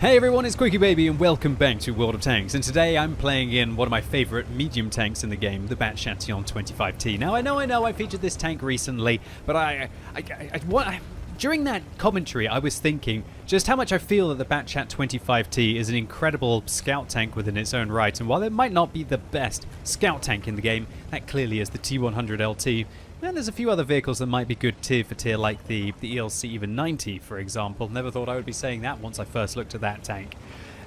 Hey everyone, it's Quickie Baby and welcome back to World of Tanks, and today I'm playing in one of my favourite medium tanks in the game, the T10 25T. Now I know I featured this tank recently, but during that commentary I was thinking just how much I feel that the T10 25T is an incredible scout tank within its own right, and while it might not be the best scout tank in the game, that clearly is the T100 LT. And there's a few other vehicles that might be good tier for tier, like the ELC even 90, for example. Never thought I would be saying that once I first looked at that tank.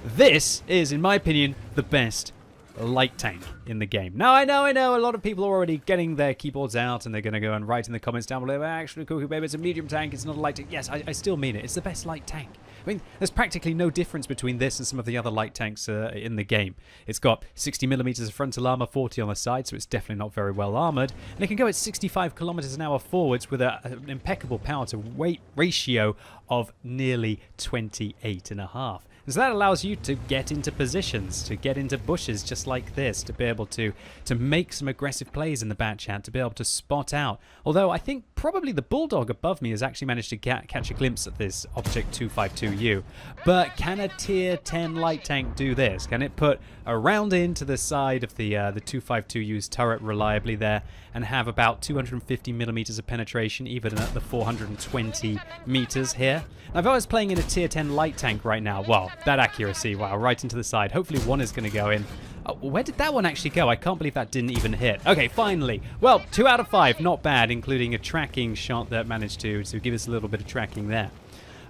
This is, in my opinion, the best light tank in the game. Now, I know, a lot of people are already getting their keyboards out and they're going to go and write in the comments down below, actually, Quickie Baby, it's a medium tank, it's not a light tank. Yes, I still mean it. It's the best light tank. I mean, there's practically no difference between this and some of the other light tanks in the game. It's got 60mm of frontal armor, 40 on the side, so it's definitely not very well armored. And it can go at 65 kilometers an hour forwards with an impeccable power to weight ratio of nearly 28.5. And so that allows you to get into positions, to get into bushes just like this, to be able to make some aggressive plays in the Bat-Chat, to be able to spot out. Although I think probably the Bulldog above me has actually managed to catch a glimpse at this Object 252U. But can a tier 10 light tank do this? Can it put a round into the side of the 252U's turret reliably there and have about 250mm of penetration even at the 420 meters here? Now, if I was playing in a tier 10 light tank right now, well, that accuracy, wow, right into the side. Hopefully one is going to go in. Oh, where did that one actually go? I can't believe that didn't even hit. Okay, finally. Well, 2 out of 5, not bad, including a tracking shot that managed to give us a little bit of tracking there.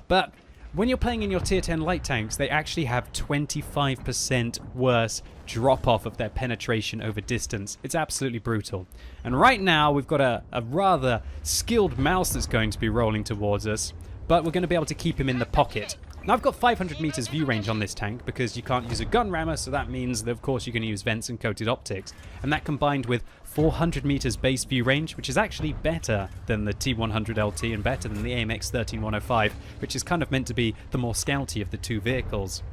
But when you're playing in your tier 10 light tanks, they actually have 25% worse drop-off of their penetration over distance. It's absolutely brutal. And right now, we've got a rather skilled mouse that's going to be rolling towards us, but we're going to be able to keep him in the pocket. Now, I've got 500 meters view range on this tank because you can't use a gun rammer, so that means that, of course, you're going to use vents and coated optics. And that combined with 400 meters base view range, which is actually better than the T100 LT and better than the AMX 13105, which is kind of meant to be the more scouty of the two vehicles.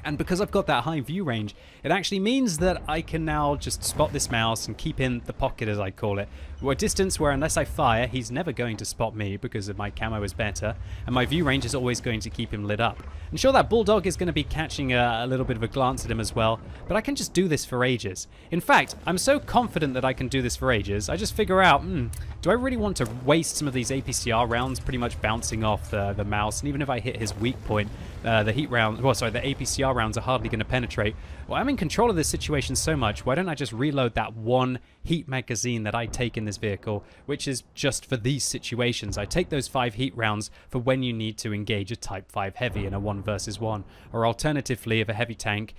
And because I've got that high view range, it actually means that I can now just spot this mouse and keep in the pocket, as I call it. A distance where unless I fire, he's never going to spot me because my camo is better, and my view range is always going to keep him lit up. And sure, that Bulldog is going to be catching a little bit of a glance at him as well, but I can just do this for ages. In fact, I'm so confident that I can do this for ages, I just figure out, do I really want to waste some of these APCR rounds pretty much bouncing off the mouse? And even if I hit his weak point, the heat round, well, sorry, the APCR rounds are hardly going to penetrate. Well, I'm in control of this situation so much, why don't I just reload that one heat magazine that I take in this vehicle, which is just for these situations. I take those 5 heat rounds for when you need to engage a Type 5 heavy in a 1 versus 1, or alternatively, if a heavy tank,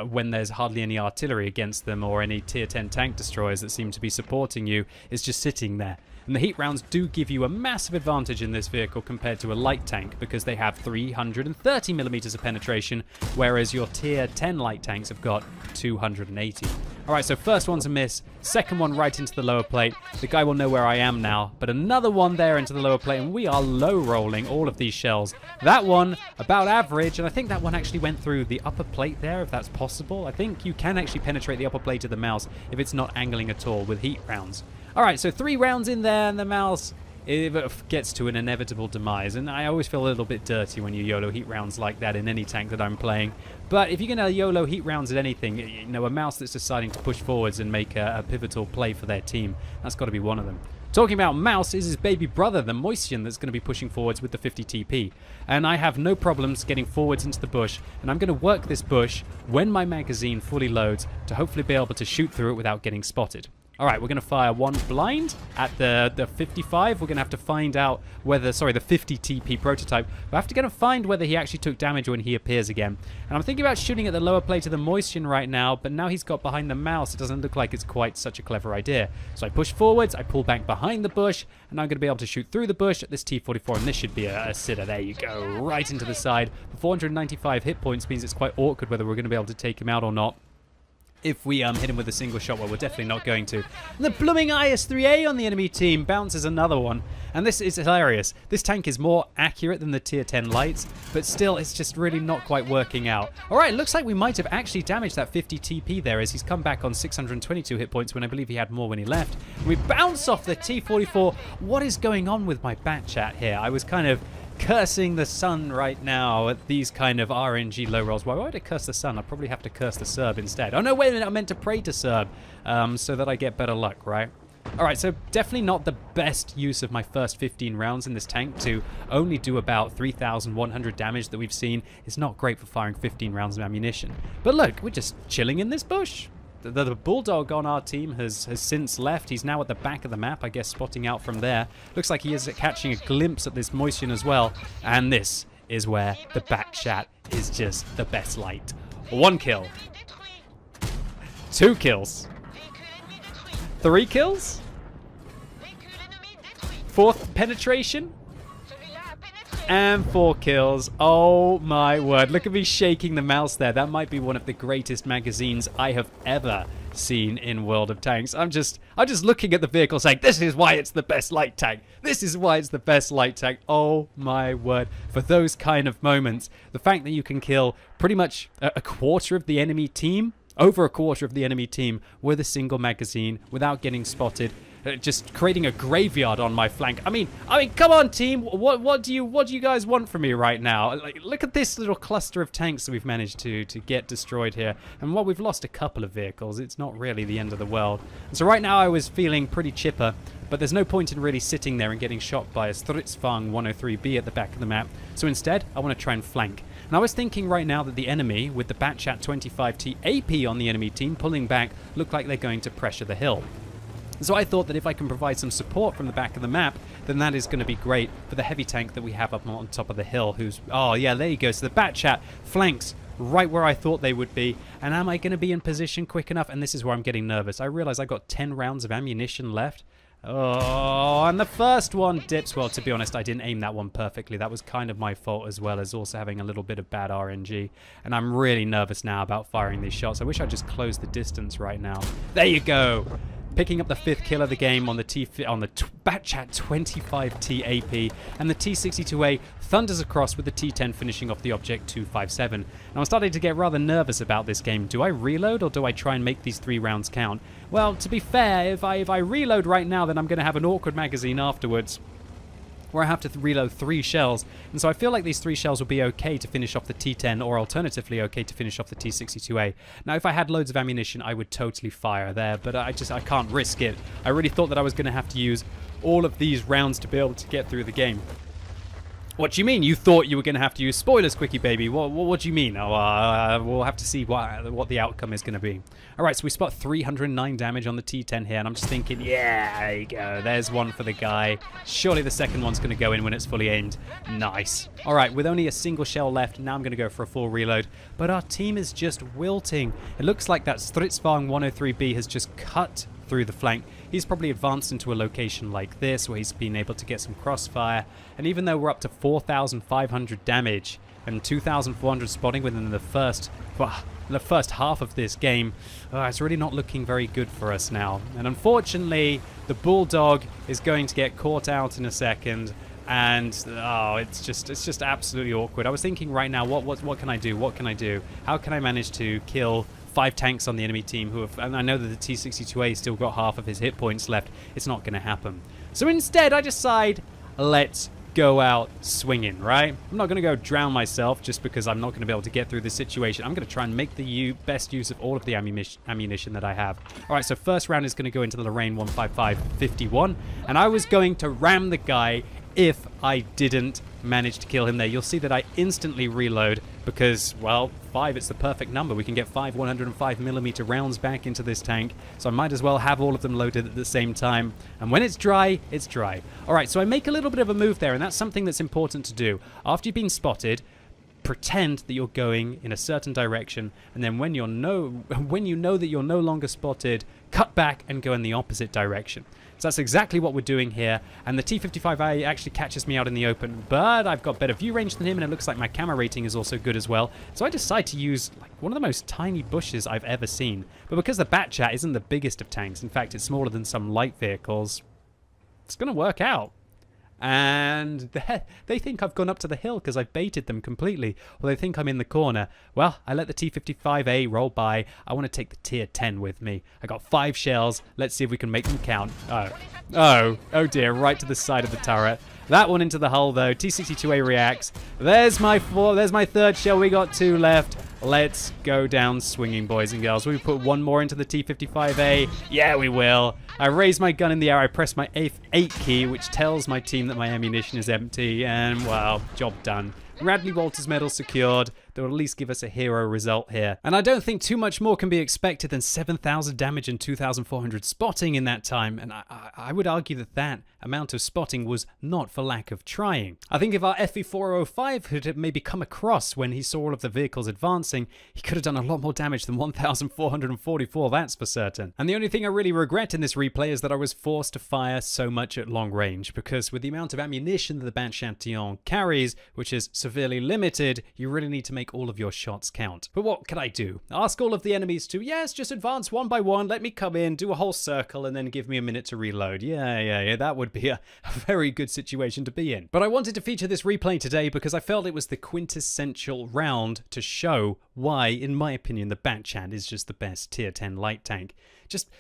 when there's hardly any artillery against them or any tier 10 tank destroyers that seem to be supporting you, is just sitting there. And the heat rounds do give you a massive advantage in this vehicle compared to a light tank because they have 330mm of penetration, whereas your tier 10 light tanks have got 280. Alright, so first one's a miss, second one right into the lower plate. The guy will know where I am now, but another one there into the lower plate, and we are low rolling all of these shells. That one, about average, and I think that one actually went through the upper plate there, if that's possible. I think you can actually penetrate the upper plate of the mouse if it's not angling at all with heat rounds. Alright, so 3 rounds in there, and the mouse gets to an inevitable demise. And I always feel a little bit dirty when you YOLO heat rounds like that in any tank that I'm playing. But if you're going to YOLO heat rounds at anything, you know, a mouse that's deciding to push forwards and make a pivotal play for their team, that's got to be one of them. Talking about mouse is his baby brother, the Moistion, that's going to be pushing forwards with the 50 TP. And I have no problems getting forwards into the bush, and I'm going to work this bush when my magazine fully loads to hopefully be able to shoot through it without getting spotted. Alright, we're going to fire one blind at the 55. We're going to have to find out whether, sorry, the 50 TP prototype. We'll have to get find whether he actually took damage when he appears again. And I'm thinking about shooting at the lower plate of the Moistion right now, but now he's got behind the mouse. It doesn't look like it's quite such a clever idea. So I push forwards, I pull back behind the bush, and I'm going to be able to shoot through the bush at this T44, and this should be a sitter. There you go, right into the side. 495 hit points means it's quite awkward whether we're going to be able to take him out or not. If we hit him with a single shot, well, we're definitely not going to. And the blooming IS-3A on the enemy team bounces another one. And this is hilarious. This tank is more accurate than the tier 10 lights, but still, it's just really not quite working out. All right, looks like we might have actually damaged that 50 TP there as he's come back on 622 hit points when I believe he had more when he left. And we bounce off the T44. What is going on with my bat chat here? I was kind of cursing the sun right now at these kind of RNG low rolls. Why would I curse the sun? I'd probably have to curse the Serb instead. Oh no, wait a minute, I meant to pray to Serb so that I get better luck, right? Alright, so definitely not the best use of my first 15 rounds in this tank to only do about 3,100 damage that we've seen. It's not great for firing 15 rounds of ammunition. But look, we're just chilling in this bush. The bulldog on our team has since left. He's now at the back of the map, I guess, spotting out from there. Looks like he is catching a glimpse at this moisture as well. And this is where the bat chat is just the best light. 1 kill. 2 kills. 3 kills? 4th penetration? And 4 kills. Oh my word. Look at me shaking the mouse there. That might be one of the greatest magazines I have ever seen in World of Tanks. I'm just looking at the vehicle saying, this is why it's the best light tank. This is why it's the best light tank. Oh my word. For those kind of moments, the fact that you can kill pretty much a quarter of the enemy team, over a quarter of the enemy team with a single magazine without getting spotted, just creating a graveyard on my flank. I mean, come on, team. What do you guys want from me right now? Like, look at this little cluster of tanks that we've managed to get destroyed here. And while we've lost a couple of vehicles, it's not really the end of the world. And so right now I was feeling pretty chipper, but there's no point in really sitting there and getting shot by a Stritzfang 103B at the back of the map. So instead, I want to try and flank. And I was thinking right now that the enemy, with the Batchat 25T AP on the enemy team pulling back, look like they're going to pressure the hill. So I thought that if I can provide some support from the back of the map, then that is going to be great for the heavy tank that we have up on top of the hill, who's... Oh, yeah, there you go. So the Batchat flanks right where I thought they would be. And am I going to be in position quick enough? And this is where I'm getting nervous. I realize I got 10 rounds of ammunition left. Oh, and the first one dips. Well, to be honest, I didn't aim that one perfectly. That was kind of my fault, as well as also having a little bit of bad RNG. And I'm really nervous now about firing these shots. I wish I just closed the distance right now. There you go. Picking up the 5th kill of the game on the Batchat 25T AP, and the T62A thunders across with the T10 finishing off the Object 257. Now I'm starting to get rather nervous about this game. Do I reload or do I try and make these 3 rounds count? Well, to be fair, if I reload right now, then I'm going to have an awkward magazine afterwards, where I have to reload 3 shells. And so I feel like these 3 shells will be okay to finish off the T10, or alternatively okay to finish off the T62A. Now, if I had loads of ammunition, I would totally fire there, but I can't risk it. I really thought that I was going to have to use all of these rounds to be able to get through the game. What do you mean? You thought you were going to have to use spoilers, Quickie Baby? What do you mean? Oh, we'll have to see what the outcome is going to be. All right, so we spot 309 damage on the T10 here, and I'm just thinking, yeah, there you go. There's one for the guy. Surely the second one's going to go in when it's fully aimed. Nice. All right, with only a single shell left, now I'm going to go for a full reload. But our team is just wilting. It looks like that Stritzfang 103B has just cut through the flank. He's probably advanced into a location like this where he's been able to get some crossfire, and even though we're up to 4,500 damage and 2,400 spotting within the first half of this game, it's really not looking very good for us now. And unfortunately, the Bulldog is going to get caught out in a second, and it's just absolutely awkward. I was thinking right now, what can I do? What can I do? How can I manage to kill 5 tanks on the enemy team who have, and I know that the T62A still got half of his hit points left. It's not going to happen. So instead, I decide, let's go out swinging, right? I'm not going to go drown myself just because I'm not going to be able to get through this situation. I'm going to try and make the best use of all of the ammunition that I have. All right, so first round is going to go into the Lorraine 155-51, and I was going to ram the guy if I didn't manage to kill him there. You'll see that I instantly reload because, well, 5, it's the perfect number. We can get 5 105mm rounds back into this tank, so I might as well have all of them loaded at the same time. And when it's dry, it's dry. All right, so I make a little bit of a move there, and that's something that's important to do. After you've been spotted, pretend that you're going in a certain direction, and then when you know that you're no longer spotted, cut back and go in the opposite direction. So that's exactly what we're doing here, and the T55A actually catches me out in the open, but I've got better view range than him, and it looks like my camera rating is also good as well. So I decide to use like one of the most tiny bushes I've ever seen. But because the Batchat isn't the biggest of tanks, in fact it's smaller than some light vehicles, it's going to work out. and they think I've gone up to the hill because I've baited them completely, or they think I'm in the corner. Well, I let the T-55A roll by. I want to take the tier 10 with me. I got 5 shells. Let's see if we can make them count. Oh dear, right to the side of the turret. That one into the hull though. T-62A reacts. There's my 3rd shell. We got 2 left. Let's go down swinging, boys and girls. Will we put 1 more into the T-55A? Yeah, we will. I raise my gun in the air. I press my F8 key, which tells my team that my ammunition is empty. And, well, job done. Radley Walters medal secured. That will at least give us a hero result here. And I don't think too much more can be expected than 7,000 damage and 2,400 spotting in that time. And I would argue that that amount of spotting was not for lack of trying. I think if our FE405 had maybe come across when he saw all of the vehicles advancing, he could have done a lot more damage than 1,444, that's for certain. And the only thing I really regret in this replay is that I was forced to fire so much at long range, because with the amount of ammunition that the Bat Chatillon carries, which is severely limited, you really need to make all of your shots count. But what could I do? Ask all of the enemies to, yes, just advance one by one, let me come in, do a whole circle, and then give me a minute to reload. Yeah, that would be a very good situation to be in. But I wanted to feature this replay today because I felt it was the quintessential round to show why, in my opinion, the Bat Chat is just the best tier 10 light tank.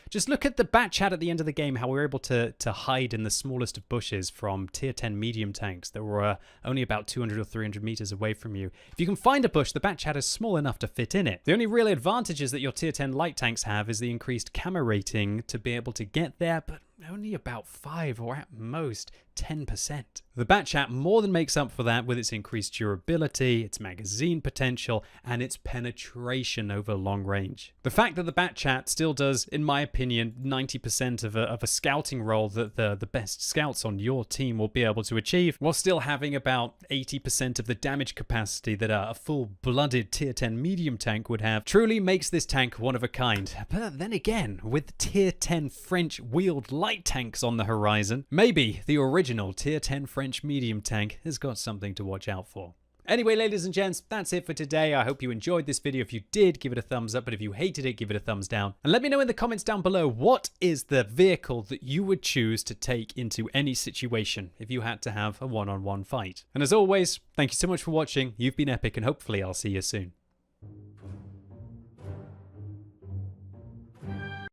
Just look at the Bat Chat at the end of the game, how we were able to hide in the smallest of bushes from tier 10 medium tanks that were only about 200 or 300 meters away from you. If you can find a bush, the Bat Chat is small enough to fit in it. The only real advantages that your tier 10 light tanks have is the increased camo rating to be able to get there, but only about 5 or at most 10%. The Bat Chat more than makes up for that with its increased durability, its magazine potential, and its penetration over long range. The fact that the Bat Chat still does, in my opinion, 90% of a scouting role that the best scouts on your team will be able to achieve, while still having about 80% of the damage capacity that a full-blooded tier 10 medium tank would have, truly makes this tank one of a kind. But then again, with tier 10 French wheeled light tanks on the horizon, maybe the original tier 10 French medium tank has got something to watch out for. Anyway, ladies and gents, that's it for today. I hope you enjoyed this video. If you did, give it a thumbs up, but if you hated it, give it a thumbs down. And let me know in the comments down below, what is the vehicle that you would choose to take into any situation if you had to have a one-on-one fight? And as always, thank you so much for watching. You've been epic, and hopefully I'll see you soon.